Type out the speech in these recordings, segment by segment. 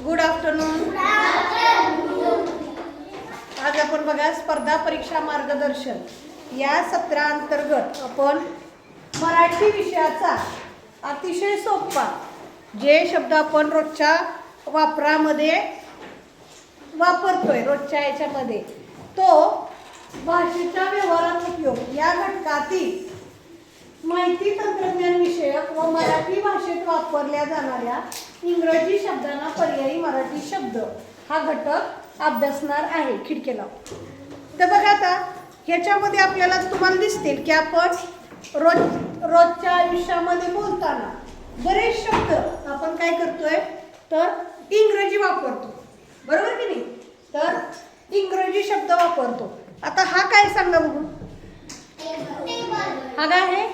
Good afternoon. आज आपण बघा स्पर्धा परीक्षा मार्गदर्शन या सत्रांतर्गत आपण मराठी विषयाचा अतिशय सोपा जे शब्द आपण रोजच्या वापरामध्ये वापरतोय रोजच्या याच्यामध्ये तो भाषेच्या व्यवहारात उपयोग या घटकातील माहिती तंत्रज्ञान विषयक व मराठी भाषेत वापरल्या जाणाऱ्या इंग्रजी शब्दांना पर्यायी मराठी शब्द हा घटक अभ्यासणार आहे. खिडकीला तर बघा आता ह्याच्यामध्ये आपल्याला तुम्हाला दिसतील की आपण रोजच्या आयुष्यामध्ये बोलताना बरेच शब्द आपण काय करतोय तर इंग्रजी वापरतो, बरोबर की नाही? तर इंग्रजी शब्द वापरतो. आता हा काय सांगा बघू, हा काय आहे?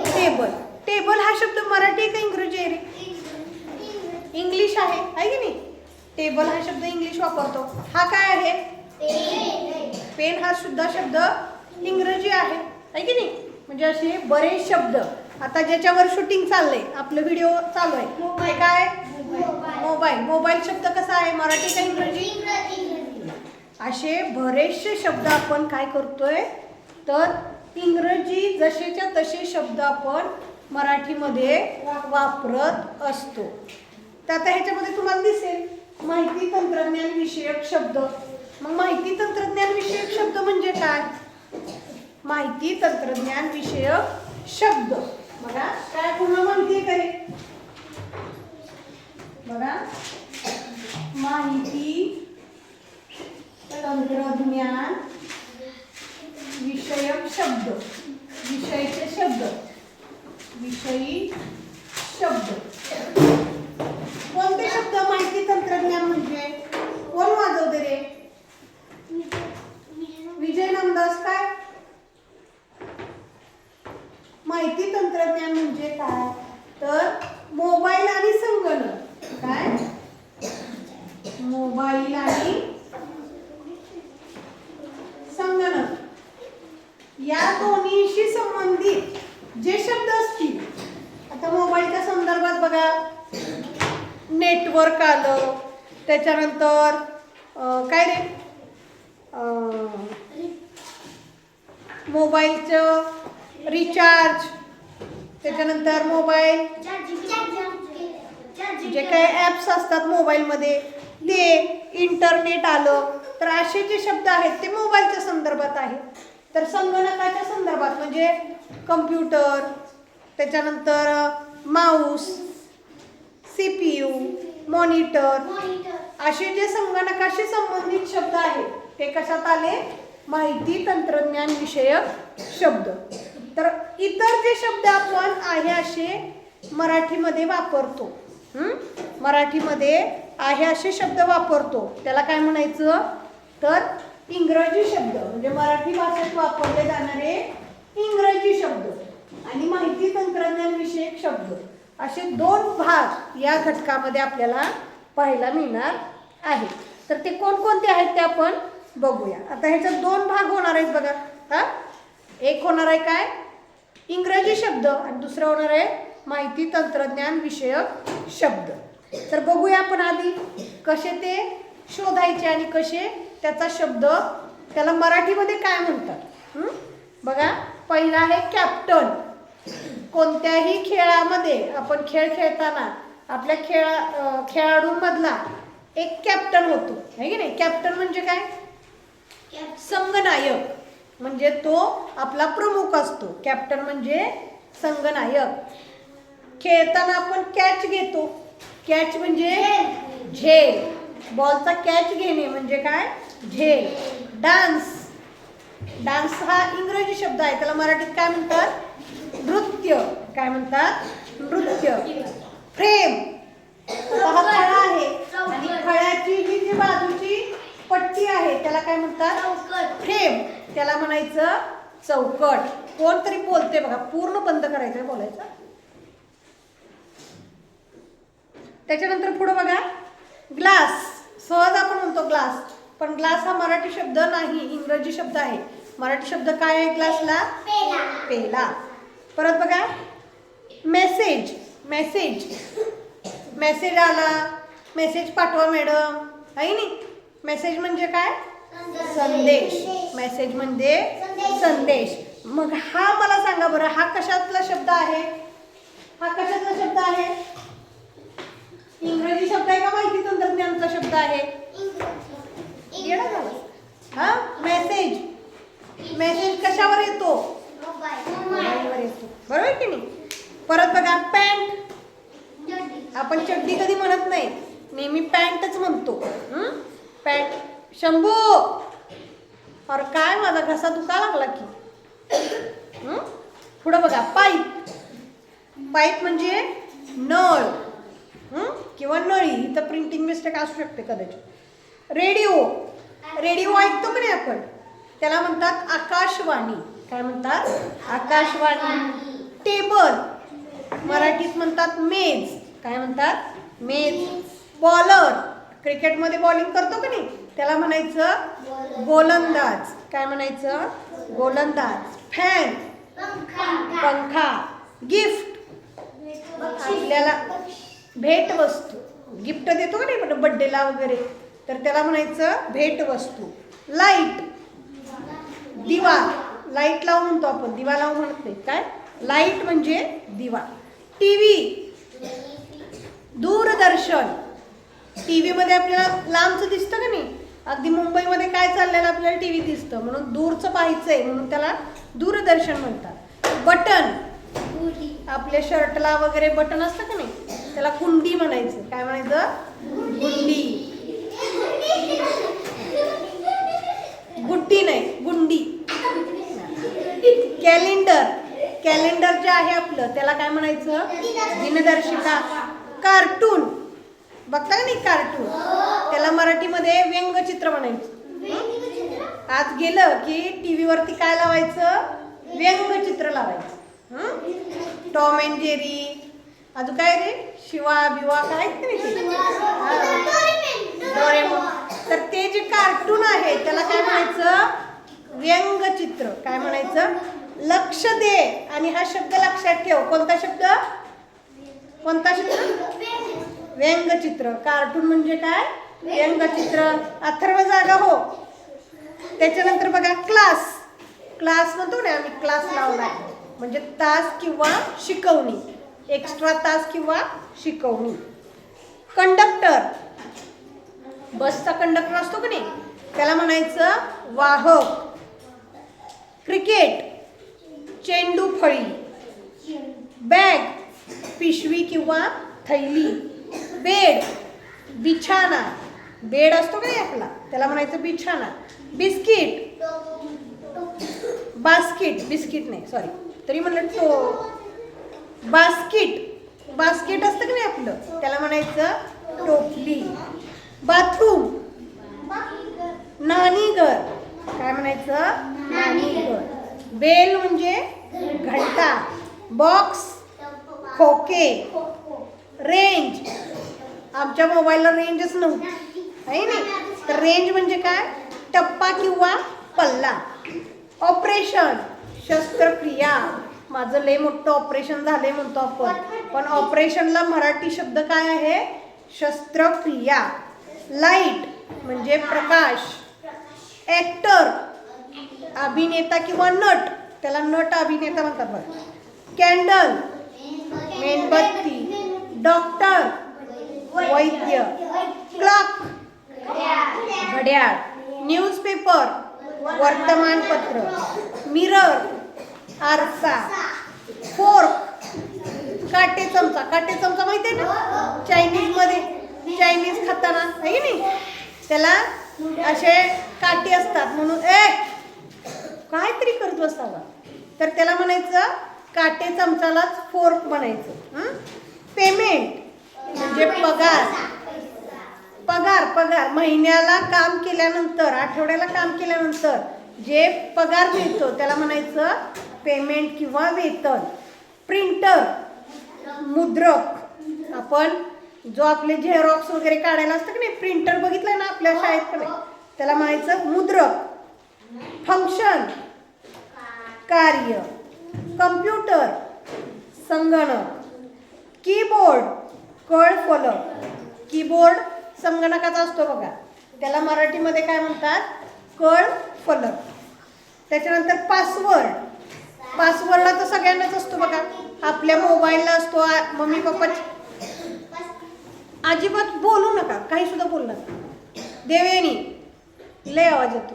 टेबल. टेबल हा शब्द मराठी का इंग्रजी आहे रे? इंग्लिश आहे की नाही? टेबल हा शब्द इंग्लिश वापरतो. हा काय आहे? पेन हा सुद्धा शब्द इंग्रजी आहे की नाही? म्हणजे असे बरेच शब्द. आता ज्याच्यावर शूटिंग चाललंय, आपलं व्हिडिओ चालू आहे, काय? मोबाईल. मोबाईल शब्द कसा आहे, मराठी का इंग्रजी? असे बरेचसे शब्द आपण काय करतोय तर इंग्रजी जसेच्या तसे शब्द आपण मराठीमध्ये वापरत असतो. तर आता ह्याच्यामध्ये तुम्हाला दिसेल माहिती तंत्रज्ञान विषयक शब्द. मग माहिती तंत्रज्ञान विषयक शब्द म्हणजे काय? माहिती तंत्रज्ञान विषयक शब्द बघा काय पूर्ण माहिती आहे करे बघा. माहिती तंत्रज्ञान विषयक शब्द, विषयीचे शब्द, विषयी शब्द. कोणते शब्द माहिती तंत्रज्ञान म्हणजे? कोण वाजवते रे? विजय नंदास. काय माहिती तंत्रज्ञान म्हणजे काय तर मोबाईल आणि संगणक. काय? मोबाईल आणि संगणक या दोन्हीशी संबंधित जे शब्द असतील. आता मोबाईलच्या संदर्भात बघा नेटवर्क आलं, त्याच्यानंतर काय रे मोबाईलचं रिचार्ज, त्याच्यानंतर मोबाईल जे काही ॲप्स असतात मोबाईलमध्ये ते, इंटरनेट आलं. तर असे जे शब्द आहेत ते मोबाईलच्या संदर्भात आहेत. तर संगणकाच्या संदर्भात म्हणजे कम्प्युटर, त्याच्यानंतर माऊस, CPU, मॉनिटर, असे जे संगणकाशी संबंधित शब्द आहेत ते कशात आले? माहिती तंत्रज्ञान विषयक शब्द. तर इतर जे शब्द आपण आहे असे मराठीमध्ये वापरतो, मराठीमध्ये आहे असे शब्द वापरतो, त्याला काय म्हणायचं तर इंग्रजी शब्द. म्हणजे मराठी भाषेत वापरले जाणारे इंग्रजी शब्द आणि माहिती तंत्रज्ञान विषयक शब्द असे दोन भाग या घटकामध्ये आपल्याला पाहायला मिळणार आहे. तर ते कोणकोणते आहेत ते आपण बघूया. आता ह्याच्यात दोन भाग होणार आहेत बघा. हा एक होणार आहे काय इंग्रजी शब्द आणि दुसरं होणार आहे माहिती तंत्रज्ञान विषयक शब्द. तर बघूया आपण आधी कसे ते शोधायचे आणि कसे त्याचा शब्द त्याला मराठीमध्ये काय म्हणतात. बघा पहिला आहे कॅप्टन. कोणत्याही खेळामध्ये आपण खेळ खेळताना आपल्या खेळाडूंमधला एक कॅप्टन होतो आहे की नाही? कॅप्टन म्हणजे काय? संघनायक. म्हणजे तो आपला प्रमुख असतो. कॅप्टन म्हणजे संघनायक. खेळताना आपण कॅच घेतो. कॅच म्हणजे झेल. बॉलचा कॅच घेणे म्हणजे काय? झेल. डान्स. डान्स हा इंग्रजी शब्द आहे, त्याला मराठीत काय म्हणतात? नृत्य. काय म्हणतात? नृत्य. फ्रेम. हा खळा आहे आणि खळ्याची ही जी बाजूची पट्टी आहे त्याला काय म्हणतात? फ्रेम. त्याला म्हणायचं चौकट. कोणतरी बोलते बघा, पूर्ण बंद करायचं बोलायचं. त्याच्यानंतर पुढे बघा ग्लास. सहज आपण म्हणतो ग्लास, पण ग्लास हा मराठी शब्द नाही, इंग्रजी शब्द आहे. मराठी शब्द काय आहे ग्लासला? पेला. परत बघा मेसेज. मेसेज. मेसेज आला, मेसेज पाठवा मॅडम, आहे नी. मेसेज म्हणजे काय? संदेश. मेसेज म्हणजे संदेश. मग हा मला सांगा बरं, हा कशातला शब्द आहे? हा कशातला शब्द आहे? इंग्रजी शब्द आहे का माहिती तंत्रज्ञानाचा शब्द आहे? हा, मेसेज. मेसेज कशावर येतो? मोबाईलवर येतो, बरोबर की नाही. परत बघा, पॅन्ट. आपण चड्डी कधी म्हणत नाही, नेहमी पॅन्टच म्हणतो. पॅन्ट. शंभू, अरे काय माझा घसा दुखा लागला की. पुढं बघा, पाईप. पाईप म्हणजे नळ किंवा नळी. इथं प्रिंटिंग मिस्टेक असू शकते कदाचित. रेडिओ. रेडिओ ऐकतो की नाही आपण, त्याला म्हणतात आकाशवाणी. काय म्हणतात? आकाशवाणी. टेबल, मराठीत म्हणतात मेज. काय म्हणतात? मेज. बॉलर, क्रिकेटमध्ये बॉलिंग करतो की नाही, त्याला म्हणायचं गोलंदाज. काय म्हणायचं? गोलंदाज. फॅन, पंखा. गिफ्ट, आपल्याला भेटवस्तू. गिफ्ट देतो का नाही बड्डेला वगैरे, तर त्याला म्हणायचं भेटवस्तू. लाईट, दिवा. लाईट लावून म्हणतो आपण, दिवा लावून म्हणत नाही. काय? लाईट म्हणजे दिवा. टीव्ही, दूरदर्शन. टीव्ही मध्ये आपल्याला लांबचं दिसतं का नाही, अगदी मुंबईमध्ये काय चाललेलं आपल्याला टीव्ही दिसतं, म्हणून दूरचं पाहायचंय म्हणून त्याला दूरदर्शन म्हणतात. बटन, आपल्या शर्टला वगैरे बटन असतं का नाही, त्याला कुंडी म्हणायचं. काय म्हणायचं? गुंडी. गुड्डी नाही, गुंडी. कॅलेंडर. कॅलेंडर जे आहे आपलं, त्याला काय म्हणायचं? दिनदर्शिका. कार्टून, बघता का नाही कार्टून, त्याला मराठीमध्ये व्यंगचित्र म्हणायचं. आज गेलं की टीव्ही वरती काय लावायचं? व्यंगचित्र लावायचं. टॉम अँड जेरी, अजून काय रे, शिवा बिवा, काय डोरेमॉन. तर ते जे कार्टून आहे त्याला काय म्हणायचं? व्यंगचित्र. काय म्हणायचं? लक्ष दे. आणि हा शब्द लक्षात ठेव. कोणता शब्द? कोणता शब्द? व्यंगचित्र. कार्टून म्हणजे काय? व्यंगचित्र. अथर्व जागा हो. त्याच्यानंतर बघा, क्लास. क्लास म्हणतो ना आम्ही, क्लास लावला म्हणजे तास किंवा शिकवणी, एक्स्ट्रा तास किंवा शिकवणी. कंडक्टर, बसचा कंडक्टर असतो की नाही, त्याला म्हणायचं वाहक. क्रिकेट, चेंडू फळी. बॅग, पिशवी किंवा थैली. बेड, बिछाना. बेड असतो का नाही आपला, त्याला म्हणायचं बिछाना. Biscuit, basket. बिस्किट नाही, सॉरी, तरी म्हणलं तो. बास्किट, बास्केट असतं की नाही आपलं, त्याला म्हणायचं टोपली. बाथरूम, न्हाणीघर. काय म्हणायचं? न्हाणीघर. बेल म्हणजे घंटा. बॉक्स, खोके. रेंज, आमच्या मोबाईलला रेंजच नव्हती आहे ना, तर रेंज म्हणजे काय? टप्पा किंवा पल्ला. ऑपरेशन, शस्त्रक्रिया. माझं लय मोठं ऑपरेशन झालंय म्हणतो आपण, पण ऑपरेशनला मराठी शब्द काय आहे? शस्त्रक्रिया. लाईट म्हणजे प्रकाश. ॲक्टर, अभिनेता किंवा नट, त्याला नट अभिनेता म्हणतात बघा. कॅन्डल, मेणबत्ती. डॉक्टर, वैद्य. क्लॉक, घड्याळ. न्यूजपेपर, वर्तमानपत्र. मिरर, आरसा. फोर्क, काटे चमचा. काटे चमचा माहिती आहे ना, चायनीज मध्ये, चायनीज खाताना आहे की नाही, त्याला असे काटे असतात म्हणून काहीतरी करत बसावा, तर त्याला म्हणायचं काटे चमचालाच फोर्क म्हणायचं. पेमेंट म्हणजे पगार. पगार, पगार. महिन्याला काम केल्यानंतर, आठवड्याला काम केल्यानंतर जे पगार मिळतो त्याला म्हणायचं पेमेंट किंवा वेतन. प्रिंटर, मुद्रक. आपण जो आपले झेरॉक्स वगैरे काढायला असतं की नाही, प्रिंटर बघितलं ना आपल्या शाळेत, त्याला म्हणायचं मुद्रक. फंक्शन, कार्य. कम्प्युटर, संगणक. कीबोर्ड, कळफलक. कीबोर्ड संगणकाचा असतो बघा, त्याला मराठीमध्ये काय म्हणतात? कळ फलक. त्याच्यानंतर पासवर्ड. पासवर्डला तर सगळ्यांनाच असतो बघा, आपल्या मोबाईलला असतो, मम्मी पप्पाची. अजिबात बोलू नका, काही सुद्धा बोलू नका. देवेनी लय आवाज येतो,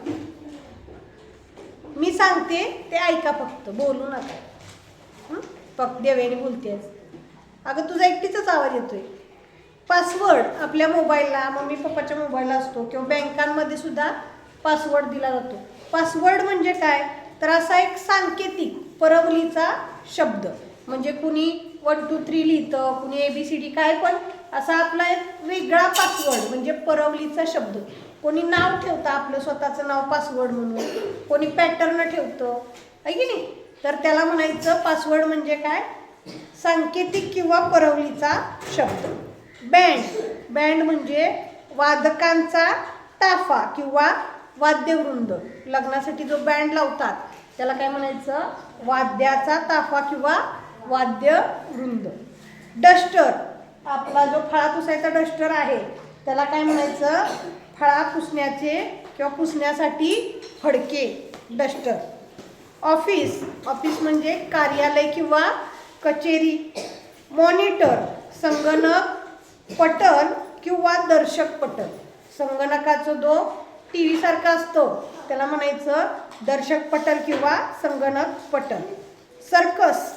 मी सांगते ते ऐका, फक्त बोलू नका. फक्त देवेनी बोलतेस, अगं तुझा एकटीचाच आवाज येतोय. पासवर्ड आपल्या मोबाईलला, मम्मी पप्पाच्या मोबाईलला असतो, किंवा बँकांमध्ये सुद्धा पासवर्ड दिला जातो. पासवर्ड म्हणजे काय? तर असा एक सांकेतिक परवलीचा शब्द, म्हणजे कुणी 1 2 3 लिहितं, कुणी ABCD, काय पण असा आपला एक वेगळा पासवर्ड म्हणजे परवलीचा शब्द. कोणी नाव ठेवतं आपलं स्वतःचं नाव पासवर्ड म्हणून, कोणी पॅटर्न ठेवतं, आहे की नाही? तर त्याला म्हणायचं पासवर्ड म्हणजे काय? सांकेतिक किंवा परवलीचा शब्द. बँड. बँड म्हणजे वादकांचा ताफा किंवा वाद्यवृंद. लग्नासाठी जो बँड लावतात त्याला काय म्हणायचं? वाद्याचा ताफा किंवा वाद्यवृंद. डस्टर. आपला जो फळा पुसायचा डस्टर आहे त्याला काय म्हणायचं? फळा पुसण्याचे किंवा पुसण्यासाठी फडके, डस्टर. ऑफिस. ऑफिस म्हणजे कार्यालय किंवा कचेरी. मॉनिटर. संगणक पटल किंवा दर्शक पटल. संगणकाचा जो TV सारखा असतो त्याला म्हणायचं दर्शक पटल किंवा संगणक पटल. सर्कस.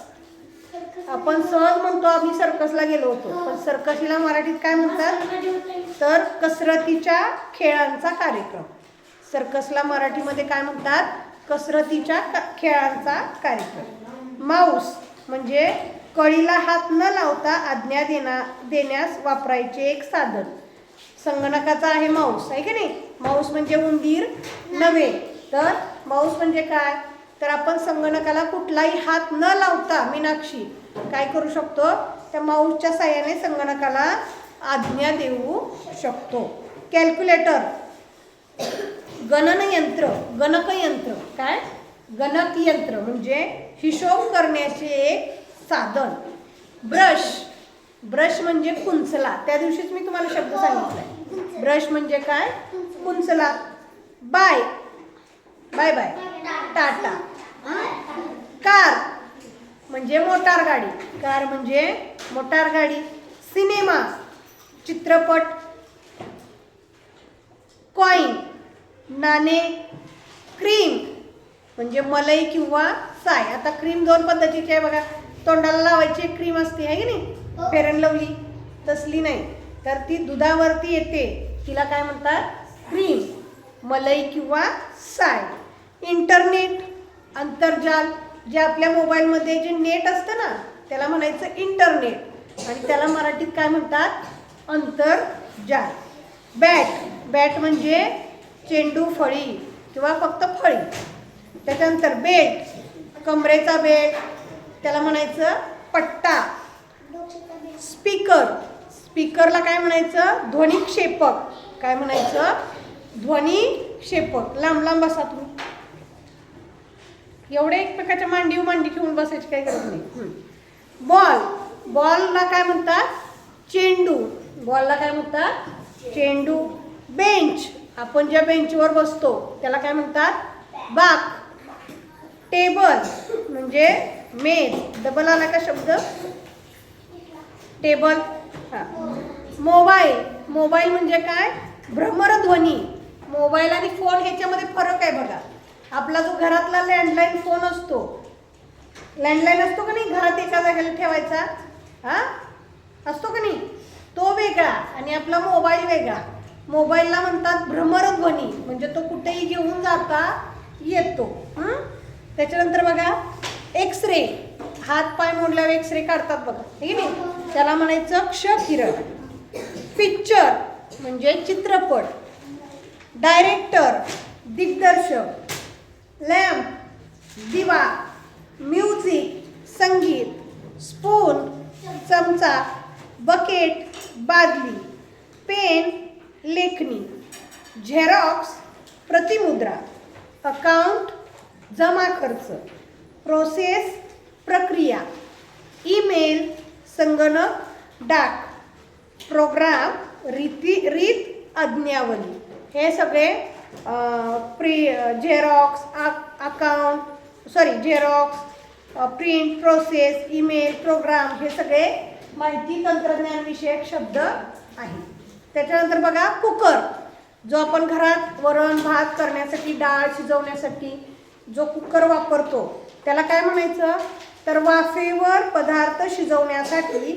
आपण सहज म्हणतो आम्ही सर्कसला गेलो होतो, पण सर्कसला मराठीत काय म्हणतात? तर कसरतीच्या खेळांचा कार्यक्रम. सर्कसला मराठीमध्ये काय म्हणतात? कसरतीच्या खेळांचा कार्यक्रम. माऊस म्हणजे कळीला हात न लावता आज्ञा देण्यास वापरायचे एक साधन. संगणकाचा आहे माऊस, आहे की नाही? माऊस म्हणजे उंदीर नव्हे, तर माऊस म्हणजे काय? तर आपण संगणकाला कुठलाही हात न लावता मीनाक्षी काय करू शकतो? त्या माऊसच्या साहाय्याने संगणकाला आज्ञा देऊ शकतो. कॅल्क्युलेटर. गणनयंत्र. गणकयंत्र. काय? गणकयंत्र म्हणजे हिशोब करण्याचे एक साधन. ब्रश. ब्रश म्हणजे कुंचला. त्या दिवशीच मी तुम्हाला शब्द सांगितलाय. ब्रश म्हणजे काय? कुंचला. Bye. Bye bye, tata. Car म्हणजे मोटार गाडी. कार म्हणजे मोटार गाडी. सिनेमा, चित्रपट. कॉइन, नाणे. क्रीम म्हणजे मलाई किंवा साय. आता क्रीम दोन पद्धतीची आहे बघा. तोंडाला लावायची एक क्रीम असते, आहे की नाही? फेअर अँड लवली तसली नाही, तर ती दुधावरती येते, तिला काय म्हणतात? क्रीम, मलाई किंवा साय. इंटरनेट, आंतरजाल. जे आपल्या मोबाईलमध्ये जे नेट असतं ना त्याला म्हणायचं इंटरनेट, आणि त्याला मराठीत काय म्हणतात? आंतरजाल. बॅट. बॅट म्हणजे चेंडू, फळी किंवा फक्त फळी. त्याच्यानंतर बेल्ट, कमरेचा बेल्ट, त्याला म्हणायचं पट्टा. स्पीकर. स्पीकरला काय म्हणायचं? ध्वनिक्षेपक. काय म्हणायचं? ध्वनिक्षेपक. लांब लांब बसा तुम्ही, एवढे एकमेकाच्या मांडीव मांडी ठेवून बसायची काही गरज नाही. बॉल. बॉलला काय म्हणतात? चेंडू. बॉलला काय म्हणतात? चेंडू. बेंच. आपण ज्या बेंचवर बसतो त्याला काय म्हणतात? बाक. टेबल म्हणजे मेज. डबल आला का शब्द? टेबल. मोबाईल. मोबाईल म्हणजे काय? भ्रमरध्वनी. मोबाईल आणि फोन ह्याच्यामध्ये फरक आहे बघा. आपला जो घरातला लँडलाईन फोन असतो, लँडलाईन असतो का नाही घरात एका जागेला ठेवायचा, असतो का नाही, तो वेगळा आणि आपला मोबाईल वेगळा. मोबाईलला म्हणतात भ्रमरध्वनी, म्हणजे तो कुठेही घेऊन जाता येतो. त्याच्यानंतर बघा एक्सरे. हात पाय मोडल्यावर एक्सरे काढतात बघा, ठीक आहे, त्याला म्हणायचं क्षकिरण. पिक्चर म्हणजे चित्रपट. डायरेक्टर दिग्दर्शक. लॅम्प दिवा. म्युझिक संगीत. स्पून चमचा. बकेट बादली. पेन लेखणी. झेरॉक्स प्रतिमुद्रा. अकाउंट जमा खर्च. प्रोसेस प्रक्रिया. ईमेल संगणक डाक. प्रोग्राम रीत आज्ञावली हे सगळे xerox print process email program हे सगळे माहिती तंत्रज्ञान विषयक शब्द आहेत. त्याच्यानंतर बघा कुकर, जो आपण घरात वरण भात करण्यासाठी डाळ शिजवण्यासाठी जो कुकर वापरतो त्याला काय म्हणायचं, तर वाफेवर पदार्थ शिजवण्यासाठी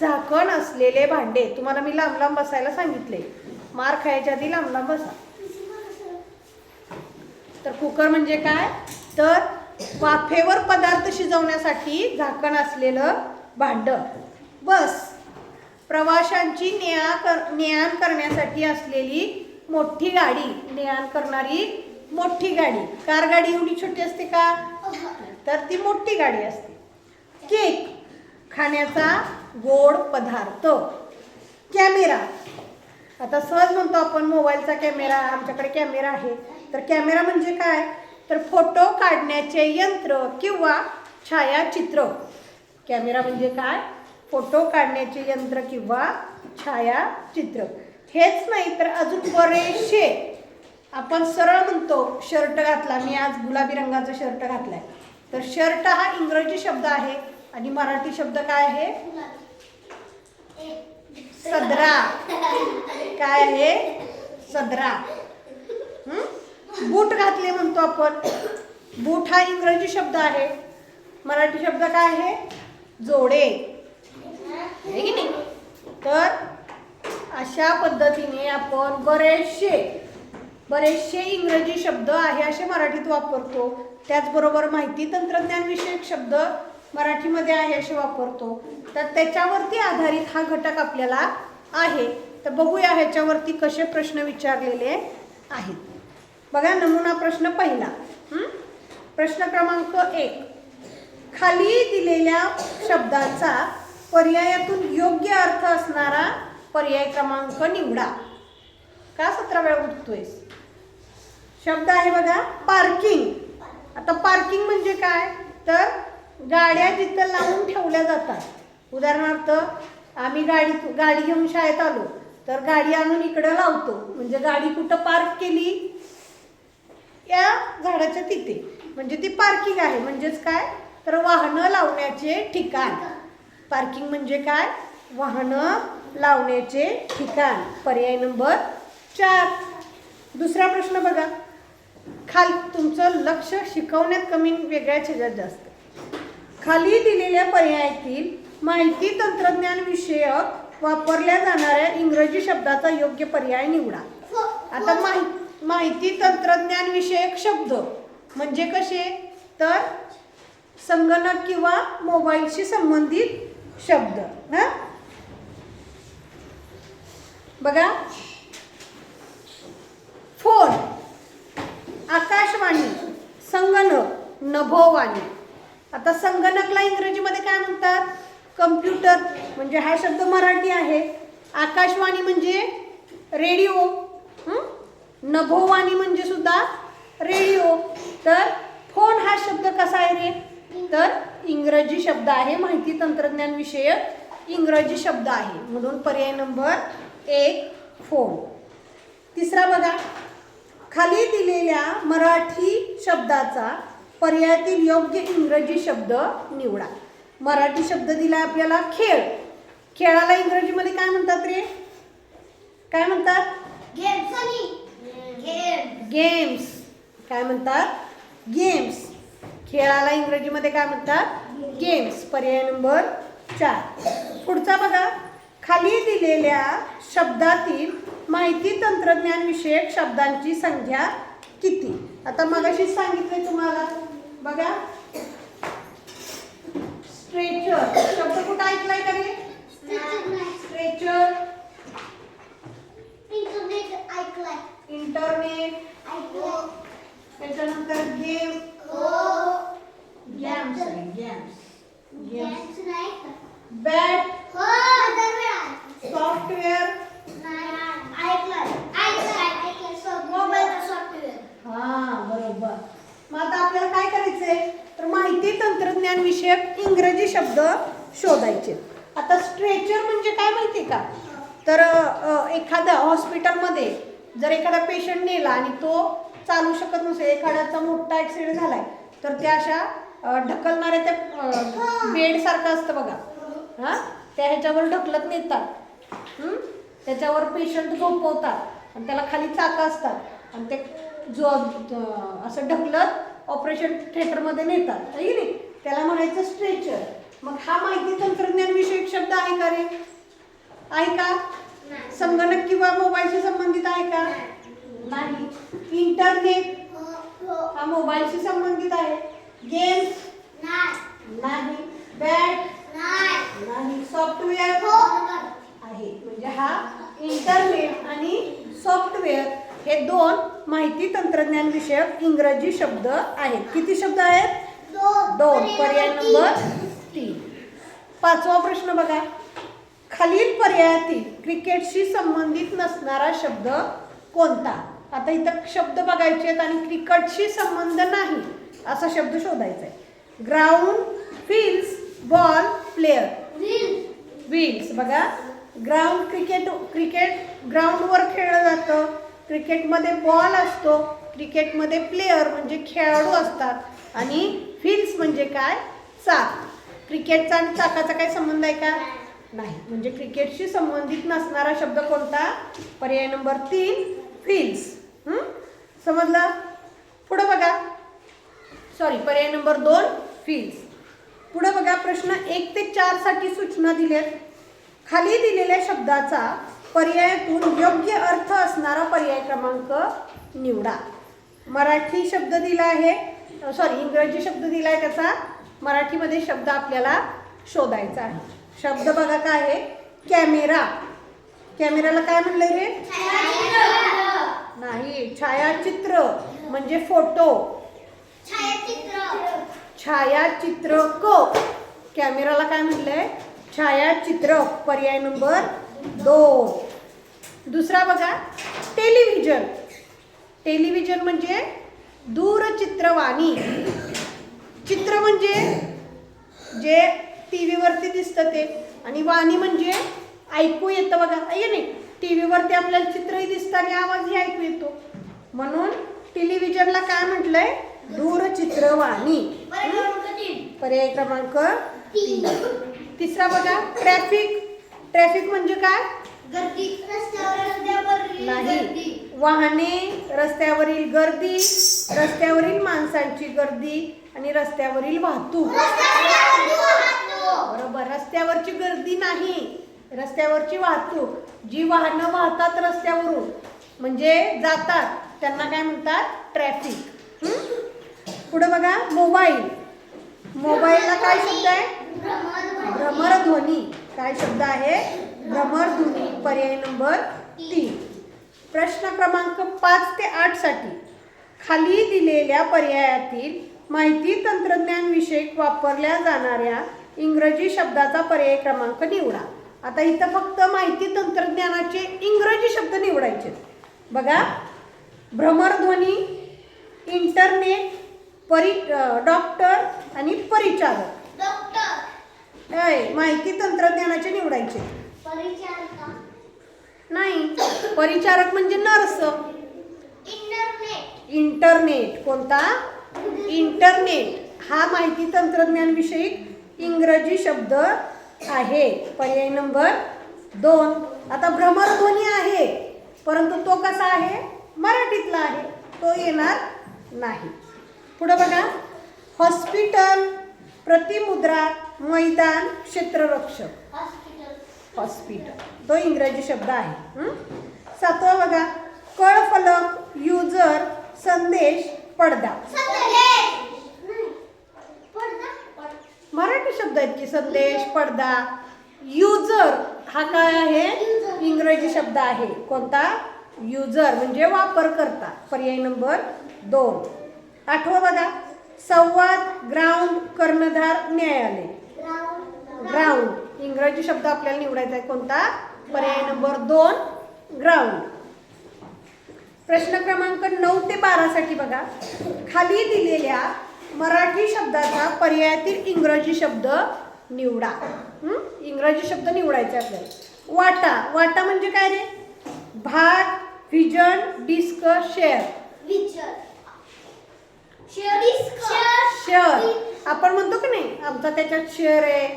झाकण असलेले भांडे. तुम्हाला मी लांब लांब बसायला सांगितले, मार खायच्या आधी लांब लांब बसा. तर कुकर म्हणजे काय, तर वाफेवर पदार्थ शिजवण्यासाठी झाकण असलेलं भांड. बस, प्रवाशांची ने-आण करण्यासाठी असलेली मोठी गाडी, ने-आण करणारी मोठी गाडी. कार गाडी एवढी छोटी असते का, तर ती मोठी गाडी असते. केक, खाण्याचा गोड पदार्थ. कॅमेरा, आता सहज म्हणतो आपण मोबाईलचा कॅमेरा, आमच्याकडे कॅमेरा आहे. तर कॅमेरा म्हणजे काय, तर फोटो काढण्याचे यंत्र किंवा छायाचित्र. कॅमेरा म्हणजे काय, फोटो काढण्याचे यंत्र किंवा छायाचित्र. हेच नाही तर अजून बरेचसे. आपण सरळ म्हणतो शर्ट घातला, मी आज गुलाबी रंगाचा शर्ट घातलाय. तर शर्ट हा इंग्रजी शब्द आहे आणि मराठी शब्द काय आहे, सदरा. काय आहे, सदरा. बूट घातले म्हणतो आपण, बूट हा इंग्रजी शब्द आहे, मराठी शब्द काय आहे, जोडे, आहे की नाही. तर अशा पद्धतीने आपण बरेचसे इंग्रजी शब्द आहे असे मराठीत वापरतो. त्याचबरोबर माहिती तंत्रज्ञान विषयक शब्द मराठीमध्ये आहे असे वापरतो. तर त्याच्यावरती आधारित हा घटक आपल्याला आहे. तर बघूया ह्याच्यावरती कसे प्रश्न विचारलेले आहेत. बघा नमुना प्रश्न पहिला. प्रश्न क्रमांक 1, खाली दिलेल्या शब्दाचा पर्यायातून योग्य अर्थ असणारा पर्याय क्रमांक निवडा. का 17 वेळा उठतोयस. शब्द आहे बघा पार्किंग. आता पार्किंग म्हणजे काय, तर गाड्या जिथं लावून ठेवल्या जातात. उदाहरणार्थ आम्ही गाडी घेऊन शाळेत आलो तर गाडी आणून इकडं लावतो, म्हणजे गाडी कुठं पार्क केली, या झाडाच्या तिथे, म्हणजे ती पार्किंग आहे. म्हणजेच काय, तर वाहनं लावण्याचे ठिकाण. पार्किंग म्हणजे काय, वाहनं लावण्याचे ठिकाण. पर्याय नंबर 4. दुसरा प्रश्न बघा. तुमचं लक्ष शिकवण्यात कमी, वेगळ्याच ह्याच्यात जास्त. खाली दिलेल्या पर्यायातील माहिती तंत्रज्ञान विषयक वापरल्या जाणाऱ्या इंग्रजी शब्दाचा योग्य पर्याय निवडा. आता माहिती तंत्रज्ञान विषयक शब्द म्हणजे कसे, तर संगणक किंवा मोबाईलशी संबंधित शब्द. बघा, फोन, आकाशवाणी, संगणक, नभोवाणी. आता संगणकला इंग्रजीमध्ये काय म्हणतात, कम्प्युटर, म्हणजे हा शब्द मराठी आहे. आकाशवाणी म्हणजे रेडिओ, नभोवाणी म्हणजे सुद्धा रेडिओ. तर फोन हा शब्द कसा आहे रे, तर इंग्रजी शब्द आहे. माहिती तंत्रज्ञान विषयक इंग्रजी शब्द आहे, म्हणून पर्याय नंबर 1 फोन. तिसरा बघा, खाली दिलेल्या मराठी शब्दाचा पर्यायातील योग्य इंग्रजी शब्द निवडा. मराठी शब्द दिला आपल्याला खेळ. खेळाला इंग्रजीमध्ये काय म्हणतात रे, काय म्हणतात, गेम्स. काय म्हणतात, गेम्स. खेळाला इंग्रजीमध्ये काय म्हणतात, गेम्स. पर्याय नंबर 4. पुढचा बघा, खाली दिलेल्या शब्दातील माहिती तंत्रज्ञान विषयक शब्दांची संख्या किती. आता मगाशीच सांगितले तुम्हाला बघा, स्ट्रेचर शब्द कुठं ऐकलाय का रे, स्ट्रेचर. इंटरनेट, त्याच्यानंतर गेम, गेम्स, बॅट, सॉफ्टवेअर, बरोबर. मग आता आपल्याला काय करायचंय, तर माहिती तंत्रज्ञान विषयक इंग्रजी शब्द शोधायचे. आता स्ट्रेचर म्हणजे काय माहिती का, तर हॉस्पिटलमध्ये जर एखादा पेशंट नेला आणि तो चालू शकत नसेल, एखाद्याचा मोठा ॲक्सिडेंट झालाय, तर त्या अशा ढकलणाऱ्या त्या बेडसारखं असतं बघा, हां, त्या ह्याच्यावर ढकलत नेतात, त्याच्यावर पेशंट झोपवतात आणि त्याला खाली चाकं असतात आणि ते असं ढकलत ऑपरेशन थिएटरमध्ये नेतात, आहे की नाही, त्याला म्हणायचं स्ट्रेचर. मग हा माहिती तंत्रज्ञान विषयक शब्द आहे का रे? आहे का? संगणक किंवा मोबाईलशी संबंधित आहे का? नाही. इंटरनेट हा मोबाईलशी संबंधित आहे. गेम्स नाही. बॅट नाही. सॉफ्टवेअर आहे. म्हणजे हा इंटरनेट आणि सॉफ्टवेअर हे दोन माहिती तंत्रज्ञान विषयक इंग्रजी शब्द आहेत. किती शब्द आहेत? दोन. पर्याय नंबर 3. 5वा प्रश्न बघा. खालील पर्यायातील क्रिकेटशी संबंधित नसणारा शब्द कोणता? आता इथं शब्द बघायचे आहेत आणि क्रिकेटशी संबंध नाही असा शब्द शोधायचा आहे. Ground, fields, ball, player. Wheels बघा. ग्राउंड, क्रिकेट ग्राउंडवर खेळलं जातं. क्रिकेटमध्ये बॉल असतो. क्रिकेटमध्ये प्लेयर म्हणजे खेळाडू असतात आणि फील्ड्स म्हणजे काय? चाक. क्रिकेटचा आणि चाकाचा काय संबंध आहे का? नाही. म्हणजे क्रिकेटशी संबंधित नसणारा शब्द कोणता? पर्याय नंबर 3 फील्ड्स. समजलं? पुढे बघा. सॉरी, पर्याय नंबर 2 फील्ड्स. पुढे बघा. प्रश्न 1 ते 4 साठी सूचना दिलेत. खाली दिलेल्या शब्दाचा पर्यायातून योग्य अर्थ असणारा पर्याय क्रमांक निवडा. मराठी शब्द दिला आहे, सॉरी इंग्रजी शब्द दिला आहे, त्याचा मराठीमध्ये शब्द आपल्याला शोधायचा आहे. शब्द बघा काय आहे? कॅमेरा. कॅमेराला काय म्हणलं रे? नाही. छायाचित्र म्हणजे फोटो. छायाचित्रक. कॅमेराला काय म्हणलंय? छायाचित्रक. पर्याय नंबर 2. दुसरा बघा. टेलिव्हिजन. टेलिव्हिजन म्हणजे दूरचित्रवाणी. चित्र म्हणजे जे टी व्हीवरती दिसतं ते, आणि वाणी म्हणजे ऐकू येतं बघा, आहे नाही? टी व्हीवरती आपल्याला चित्रही दिसतं आणि आवाजही ऐकू येतो, म्हणून टेलिव्हिजनला काय म्हटलंय? दूरचित्रवाणी. पर्याय क्रमांक 3. तिसरा बघा. ट्रॅफिक. ट्रॅफिक म्हणजे काय? नाही. वाहने, रस्त्यावरील गर्दी, रस्त्यावरील माणसांची गर्दी आणि रस्त्यावरील वाहतूक. बरोबर. रस्त्यावरची गर्दी नाही, रस्त्यावरची वाहतूक. जी वाहनं वाहतात रस्त्यावरून म्हणजे जातात त्यांना काय म्हणतात? ट्रॅफिक. पुढे बघा. मोबाईल. मोबाईलला काय शब्द आहे? भ्रमरध्वनी. काय शब्द आहे? भ्रमरध्वनी. पर्याय नंबर 3. प्रश्न क्रमांक 5 ते 8 साठी खाली दिलेल्या पर्यायातील माहिती तंत्रज्ञान विषयक वापरल्या जाणाऱ्या इंग्रजी शब्दाचा पर्याय क्रमांक निवडा. आता इथं फक्त माहिती तंत्रज्ञानाचे इंग्रजी शब्द निवडायचे बघा. भ्रमरध्वनी, इंटरनेट, डॉक्टर आणि परिचारक. माहिती तंत्रज्ञानाचे निवडायचे. नाही. परिचारक म्हणजे नर्स. इंटरनेट. कोणता? इंटरनेट हा माहिती तंत्रज्ञान विषयक इंग्रजी शब्द आहे. पर्याय नंबर 2. आता भ्रमरध्वनी आहे, परंतु तो कसा आहे? मराठीतला आहे, तो येणार नाही. पुढे बघा. हॉस्पिटल, प्रतिमुद्रा, मैदान, क्षेत्ररक्षक. हॉस्पिटल तो इंग्रजी शब्द आहे. 7वा बघा. कळफलक, युजर, संदेश, पडदा. मराठी शब्द आहेत की संदेश, पडदा. युजर हा काय आहे? इंग्रजी शब्द आहे. कोणता? युजर म्हणजे वापरकर्ता. पर्याय नंबर 2. 8वा बघा. संवाद, ग्राउंड, कर्णधार, न्यायालय. ग्राउंड इंग्रजी शब्द आपल्याला निवडायचा आहे. कोणता? पर्याय नंबर 2 ग्राउंड. प्रश्न क्रमांक 9 ते 12 साठी बघा. खाली दिलेल्या मराठी शब्दाचा पर्यायातील इंग्रजी शब्द निवडा. इंग्रजी शब्द निवडायचे आपल्याला. वाटा. वाटा म्हणजे काय रे? भाग, व्हिजन, डिस्क, शेअर. शेअर आपण म्हणतो की नाही, आमचा त्याच्यात शेअर आहे.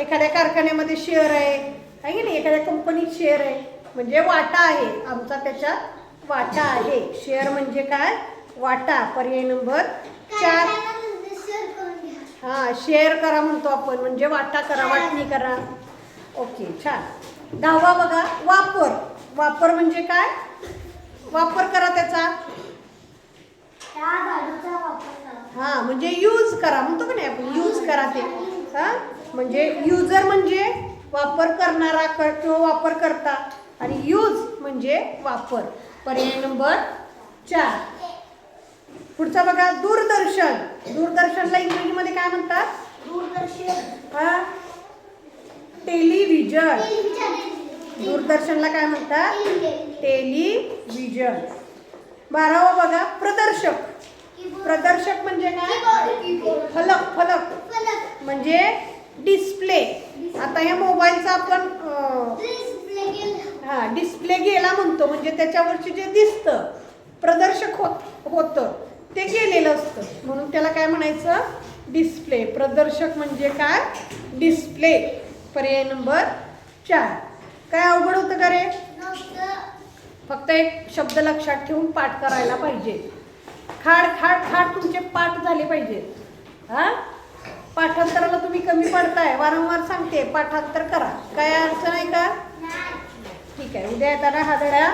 एखाद्या कारखान्यामध्ये शेअर आहे की नाही, एखाद्या कंपनीत शेअर आहे म्हणजे वाटा आहे, आमचा त्याच्यात वाटा आहे. शेअर म्हणजे काय? वाटा. पर्याय नंबर 4. शेअर करा म्हणतो आपण, म्हणजे वाटा करा, वाटणी करा. ओके, छान. 10वा बघा, वापर. वापर म्हणजे काय? वापर करा त्याचा. म्हणजे यूज करा म्हणतो की नाही आपण, यूज करा ते. म्हणजे युजर म्हणजे वापर करणारा किंवा वापर करता, आणि यूज म्हणजे वापर. पर्याय नंबर 4. पुढचा बघा, दूरदर्शन. दूरदर्शनला इंग्रजीमध्ये काय म्हणतात? दूरदर्शन. टेलिव्हिजन. दूरदर्शनला काय म्हणतात? टेलिव्हिजन. 12वा बघा, प्रदर्शक. प्रदर्शक म्हणजे काय? फलक म्हणजे डिस्प्ले. आता या मोबाईलचा आपण डिस्प्ले गेला म्हणतो, म्हणजे त्याच्यावरची जे दिसतं प्रदर्शक होतं ते गेलेलं असतं, म्हणून त्याला काय म्हणायचं? डिस्प्ले. प्रदर्शक म्हणजे काय? डिस्प्ले. पर्याय नंबर 4. काय अवघड होतं का रे? फक्त एक शब्द लक्षात ठेवून पाठ करायला पाहिजे. खाड खाड खाड तुमचे पाठ झाले पाहिजेत. पाठांतराला तुम्ही कमी पडताय, वारंवार सांगते पाठांतर करा. काय अडचण आहे का? ठीक आहे, उद्या येताना हा धडा